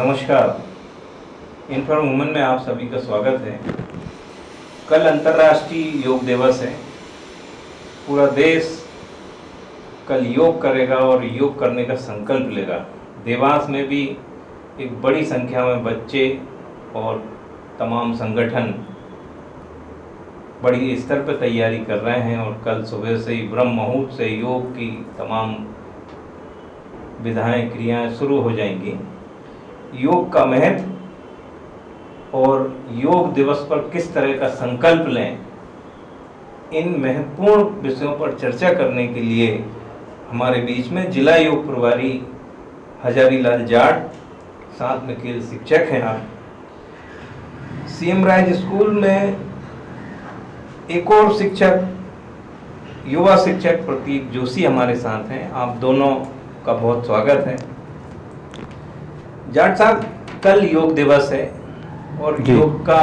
नमस्कार। Inform women में आप सभी का स्वागत है। कल अंतर्राष्ट्रीय योग दिवस है। पूरा देश कल योग करेगा और योग करने का संकल्प लेगा। देवास में भी एक बड़ी संख्या में बच्चे और तमाम संगठन बड़ी स्तर पर तैयारी कर रहे हैं और कल सुबह से ही ब्रह्म मुहूर्त से योग की तमाम विधाएं क्रियाएं शुरू हो जाएंगी। योग का महत्व और योग दिवस पर किस तरह का संकल्प लें, इन महत्वपूर्ण विषयों पर चर्चा करने के लिए हमारे बीच में जिला योग प्रभारी हजारीलाल जाट, साथ में खेल शिक्षक हैं आप। सीएम राज स्कूल में एक और शिक्षक, युवा शिक्षक प्रतीक जोशी हमारे साथ हैं। आप दोनों का बहुत स्वागत है। जाट साहब, कल योग दिवस है और योग का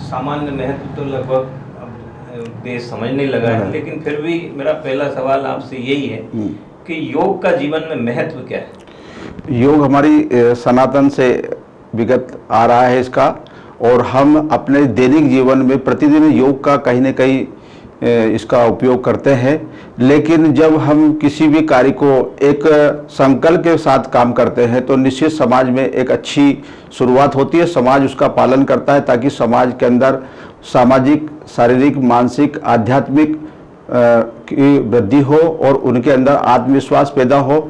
सामान्य महत्व तो लगभग अब देश समझने लगा है, लेकिन फिर भी मेरा पहला सवाल आपसे यही है कि योग का जीवन में महत्व क्या है? योग हमारी सनातन से विगत आ रहा है इसका, और हम अपने दैनिक जीवन में प्रतिदिन योग का कहीं न कहीं इसका उपयोग करते हैं। लेकिन जब हम किसी भी कार्य को एक संकल्प के साथ काम करते हैं तो निश्चित समाज में एक अच्छी शुरुआत होती है, समाज उसका पालन करता है, ताकि समाज के अंदर सामाजिक, शारीरिक, मानसिक, आध्यात्मिक की वृद्धि हो और उनके अंदर आत्मविश्वास पैदा हो।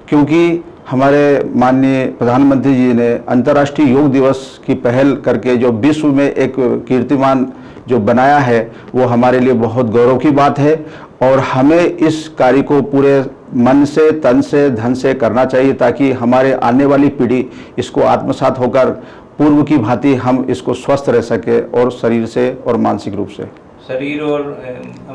क्योंकि हमारे माननीय प्रधानमंत्री जी ने अंतर्राष्ट्रीय योग दिवस की पहल करके जो विश्व में एक कीर्तिमान जो बनाया है, वो हमारे लिए बहुत गौरव की बात है और हमें इस कार्य को पूरे मन से, तन से, धन से करना चाहिए, ताकि हमारे आने वाली पीढ़ी इसको आत्मसात होकर पूर्व की भांति हम इसको स्वस्थ रह सके, और शरीर से और मानसिक रूप से। शरीर और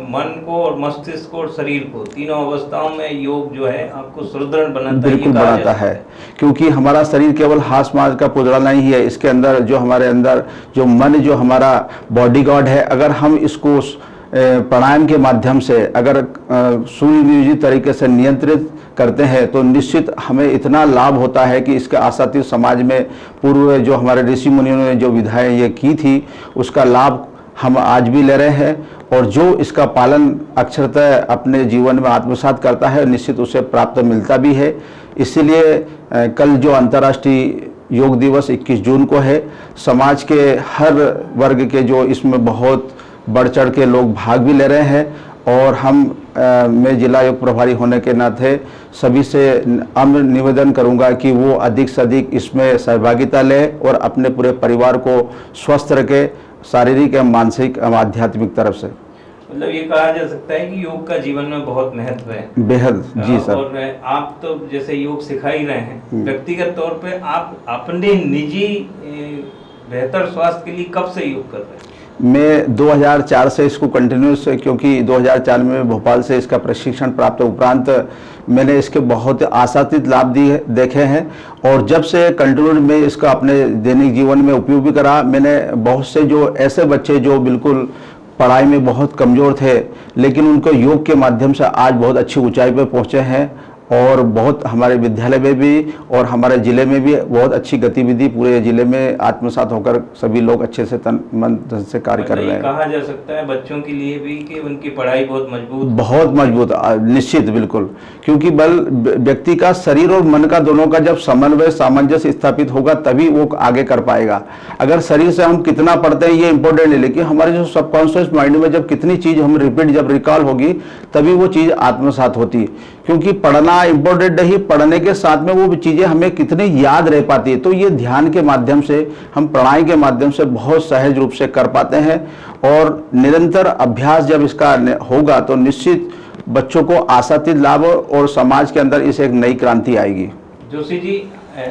मन को और मस्तिष्क को और शरीर को, तीनों अवस्थाओं में योग जो है आपको सुदृढ़ बनाता है। बिल्कुल बनाता है, क्योंकि हमारा शरीर केवल हाथ मास का पुतला नहीं है। इसके अंदर जो हमारे अंदर जो मन, जो हमारा बॉडी गार्ड है, अगर हम इसको प्राणायाम के माध्यम से अगर सुनियोजित तरीके से नियंत्रित करते हैं तो निश्चित हमें इतना लाभ होता है कि इसके आसाती समाज में पूर्व जो हमारे ऋषि मुनियों ने जो विधाएं ये की थी, उसका लाभ हम आज भी ले रहे हैं, और जो इसका पालन अक्षरतः अपने जीवन में आत्मसात करता है निश्चित उसे प्राप्त मिलता भी है। इसीलिए कल जो अंतर्राष्ट्रीय योग दिवस 21 जून को है, समाज के हर वर्ग के जो इसमें बहुत बढ़ चढ़ के लोग भाग भी ले रहे हैं, और मैं जिला योग प्रभारी होने के नाते सभी से अम्र निवेदन करूंगा कि वो अधिक से अधिक इसमें सहभागिता लें और अपने पूरे परिवार को स्वस्थ रखें, शारीरिक एवं मानसिक एवं आध्यात्मिक तरफ से। मतलब ये कहा जा सकता है कि योग का जीवन में बहुत महत्व है। बेहद जी सर। और आप तो जैसे योग सिखा ही रहे हैं, व्यक्तिगत तौर पे आप अपने निजी बेहतर स्वास्थ्य के लिए कब से योग कर रहे हैं? मैं 2004 से इसको कंटिन्यूस, क्योंकि 2004 में भोपाल से इसका प्रशिक्षण प्राप्त उपरांत मैंने इसके बहुत आशातीत लाभ देखे हैं, और जब से कंटिन्यू में इसका अपने दैनिक जीवन में उपयोग भी करा। मैंने बहुत से जो ऐसे बच्चे जो बिल्कुल पढ़ाई में बहुत कमज़ोर थे, लेकिन उनको योग के माध्यम से आज बहुत अच्छी ऊंचाई पर पहुँचे हैं, और बहुत हमारे विद्यालय में भी और हमारे ज़िले में भी बहुत अच्छी गतिविधि पूरे ज़िले में आत्मसात होकर सभी लोग अच्छे से तन मन धन से कार्य कर रहे हैं। कहा जा सकता है बच्चों के लिए भी कि उनकी पढ़ाई बहुत मजबूत निश्चित, बिल्कुल, क्योंकि बल व्यक्ति का शरीर और मन का दोनों का जब समन्वय, सामंजस्य स्थापित होगा तभी वो आगे कर पाएगा। अगर शरीर से हम कितना पढ़ते हैं ये इंपॉर्टेंट है, लेकिन हमारे जो सबकॉन्शियस माइंड में जब कितनी चीज़ हम रिपीट जब रिकॉल होगी तभी वो चीज़ आत्मसात होती है। क्योंकि पढ़ना इम्पोर्टेंट नहीं, पढ़ने के साथ में वो चीज़ें हमें कितनी याद रह पाती है। तो ये ध्यान के माध्यम से, हम प्राणायाम के माध्यम से बहुत सहज रूप से कर पाते हैं, और निरंतर अभ्यास जब इसका होगा तो निश्चित बच्चों को आशातीत लाभ और समाज के अंदर इस एक नई क्रांति आएगी। जोशी जी,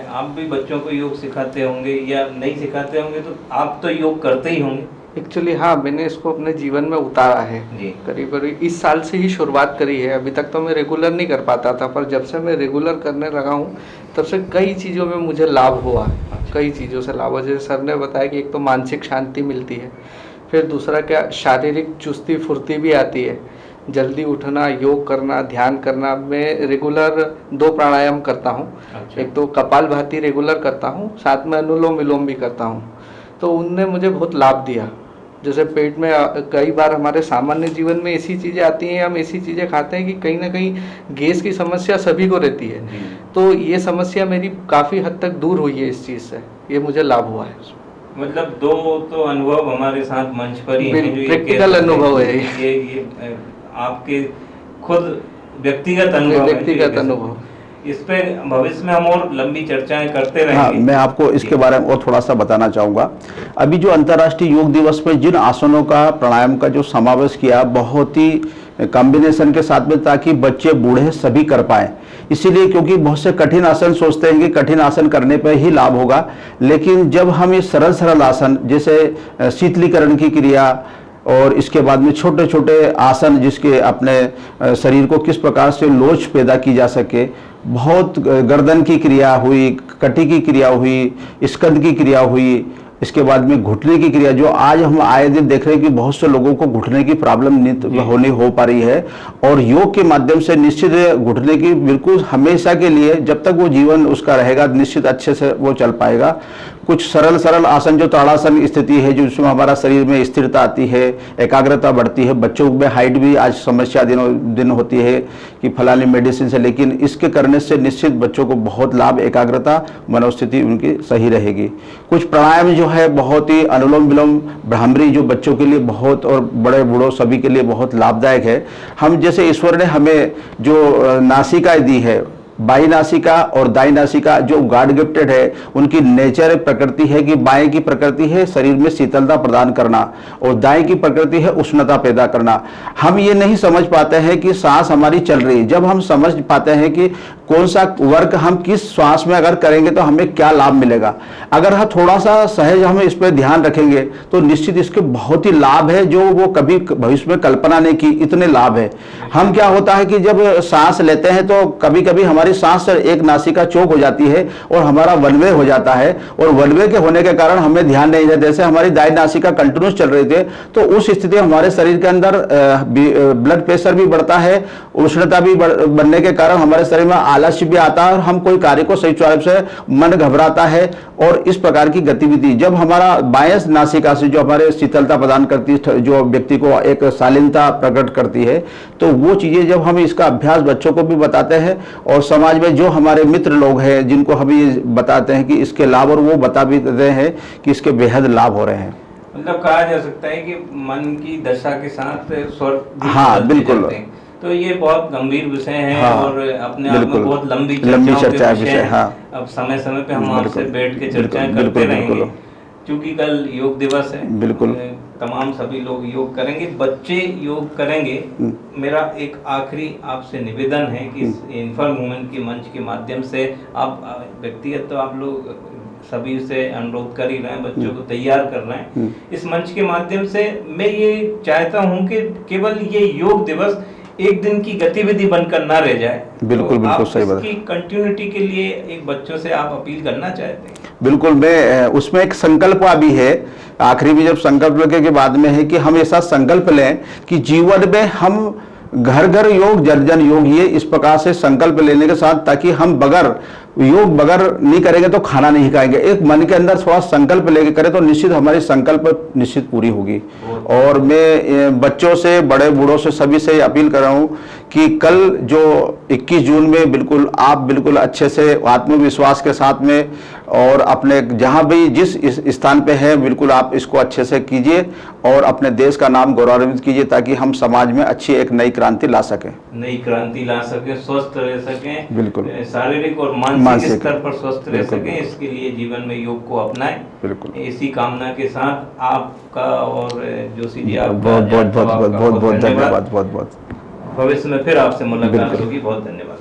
आप भी बच्चों को योग सिखाते होंगे या नहीं सिखाते होंगे, तो आप तो योग करते ही होंगे। एक्चुअली हाँ, मैंने इसको अपने जीवन में उतारा है। करीब करीब इस साल से ही शुरुआत करी है। अभी तक तो मैं रेगुलर नहीं कर पाता था, पर जब से मैं रेगुलर करने लगा हूँ तब से कई चीज़ों में मुझे लाभ हुआ। कई चीज़ों से लाभ हुआ, जैसे सर ने बताया कि एक तो मानसिक शांति मिलती है, फिर दूसरा क्या, शारीरिक चुस्ती फुर्ती भी आती है, जल्दी उठना, योग करना, ध्यान करना। मैं रेगुलर 2 प्राणायाम करता हूँ। अच्छा। एक तो कपालभाति रेगुलर करता हूँ, साथ में अनुलोम विलोम भी करता हूँ। तो उनने मुझे बहुत लाभ दिया। जैसे पेट में कई बार हमारे सामान्य जीवन में ऐसी चीज़ें आती हैं, हम ऐसी चीज़ें खाते हैं कि कहीं ना कहीं गैस की समस्या सभी को रहती है। तो ये समस्या मेरी काफ़ी हद तक दूर हुई है इस चीज़ से, ये मुझे लाभ हुआ है। मतलब 2 तो अनुभव हमारे साथ मंच पर ही हैं जो ये प्रैक्टिकल अनुभव है ये आपके खुद व्यक्तिगत अनुभव है। व्यक्तिगत अनुभव। इस पे भविष्य में हम और लंबी चर्चाएं करते रहेंगे। हाँ, मैं आपको इसके बारे में और थोड़ा सा बताना चाहूँगा। अभी जो अंतर्राष्ट्रीय योग दिवस में जिन आसनों का, प्राणायाम का जो समावेश किया, बहुत ही कॉम्बिनेशन के साथ में, ताकि बच्चे बूढ़े सभी कर पाएँ। इसीलिए क्योंकि बहुत से कठिन आसन सोचते हैं कि कठिन आसन करने पर ही लाभ होगा, लेकिन जब हम ये सरल सरल आसन जैसे शीतलीकरण की क्रिया और इसके बाद में छोटे छोटे आसन जिसके अपने शरीर को किस प्रकार से लोच पैदा की जा सके, बहुत गर्दन की क्रिया हुई, कटी की क्रिया हुई, स्कंद की क्रिया हुई, इसके बाद में घुटने की क्रिया, जो आज हम आए दिन देख रहे हैं कि बहुत से लोगों को घुटने की प्रॉब्लम नहीं हो पा रही है। और योग के माध्यम से निश्चित घुटने की बिल्कुल हमेशा के लिए, जब तक वो जीवन उसका रहेगा, निश्चित अच्छे से वो चल पाएगा। कुछ सरल सरल आसन जो ताड़ासन स्थिति है, जो जिसमें हमारा शरीर में स्थिरता आती है, एकाग्रता बढ़ती है। बच्चों में हाइट भी आज समस्या दिनों दिन होती है कि फलानी मेडिसिन से, लेकिन इसके करने से निश्चित बच्चों को बहुत लाभ, एकाग्रता, मनोस्थिति उनकी सही रहेगी। कुछ प्राणायाम जो है बहुत ही अनुलोम विलोम, भ्रामरी, जो बच्चों के लिए बहुत और बड़े बूढ़ों सभी के लिए बहुत लाभदायक है। हम जैसे ईश्वर ने हमें जो नासिका दी है, बाई नासिका और दाई नासिका, जो गॉड गिफ्टेड है, उनकी नेचर प्रकृति है कि बाएं की प्रकृति है शरीर में शीतलता प्रदान करना और दाएं की प्रकृति है उष्णता पैदा करना। हम ये नहीं समझ पाते हैं कि सांस हमारी चल रही है। जब हम समझ पाते हैं कि कौन सा वर्क हम किस श्वास में अगर करेंगे तो हमें क्या लाभ मिलेगा, अगर हम थोड़ा सा सहज हम इस पर ध्यान रखेंगे तो निश्चित इसके बहुत ही लाभ है, जो वो कभी भविष्य में कल्पना नहीं की, इतने लाभ है। हम क्या होता है कि जब सांस लेते हैं तो कभी कभी हमारी सांस एक नासिका चौक हो जाती है और हमारा वन वे हो जाता है, और वन वे के होने के कारण हमें ध्यान नहीं रहता। जैसे हमारी दाई नासिका कंटिन्यूस चल रही थी तो उस स्थिति में हमारे शरीर के अंदर ब्लड प्रेशर भी बढ़ता है, उष्णता भी बढ़ने के कारण हमारे शरीर में आलस्य भी आता है और हम कोई कार्य को सही रूप से, मन घबराता है। और इस प्रकार की गतिविधि जब हमारा बाएं नासिका से जो हमारे शीतलता प्रदान करती है, जो व्यक्ति को एक शालीनता प्रकट करती है, तो वो चीजें जब हम इसका अभ्यास बच्चों को भी बताते हैं और समाज में जो हमारे मित्र लोग हैं जिनको हम ये बताते हैं कि इसके लाभ, और वो बता भी देते हैं कि इसके बेहद लाभ हो रहे हैं। मतलब कहा जा सकता है कि मन की दशा के साथ स्वर्ग भी हाँ, बिल्कुल। तो ये बहुत गंभीर विषय है। हाँ, और अपने आप में बहुत लंबी चर्चा विषय। हाँ, अब समय समय पे हम आपसे बैठ के चर्चाएं करते रहेंगे, क्योंकि कल योग दिवस है। बिल्कुल, तमाम सभी लोग योग करेंगे, बच्चे योग करेंगे। मेरा एक आखिरी आपसे निवेदन है कि इन्फॉर्म वुमेन के मंच के माध्यम से आप व्यक्तिगत तो आप लोग सभी से अनुरोध कर ही रहे हैं, बच्चों को तैयार कर रहे हैं, इस मंच के माध्यम से मैं ये चाहता हूं कि केवल ये योग दिवस एक दिन की गतिविधि बनकर ना रह जाए। बिल्कुल, तो बिल्कुल सही बात। इसकी कंटिन्यूटी के लिए एक बच्चों से आप अपील करना चाहते हैं? बिल्कुल, मैं उसमें एक संकल्प भी है, आखिरी में जब संकल्प के बाद में है कि हम ऐसा संकल्प लें कि जीवन में हम घर घर योग जन जन योग, ये इस प्रकार से संकल्प लेने के साथ, ताकि हम बगैर नहीं करेंगे तो खाना नहीं खाएंगे। एक मन के अंदर थोड़ा संकल्प लेके करें तो निश्चित हमारी संकल्प निश्चित पूरी होगी। और मैं बच्चों से, बड़े बूढ़ों से, सभी से अपील कर रहा हूँ कि कल जो 21 जून में बिल्कुल आप बिल्कुल अच्छे से आत्मविश्वास के साथ में और अपने जहाँ भी जिस स्थान पे है बिल्कुल आप इसको अच्छे से कीजिए और अपने देश का नाम गौरवान्वित कीजिए, ताकि हम समाज में अच्छी एक नई क्रांति ला सकें, स्वस्थ रह सकें, बिल्कुल शारीरिक और मानसिक स्तर पर स्वस्थ रह सकें। इसके लिए जीवन में योग को अपनाएं। बिल्कुल, इसी कामना के साथ आपका और जोशी जी बहुत बहुत धन्यवाद। बहुत भविष्य में फिर आपसे मुलाकात होगी। बहुत धन्यवाद।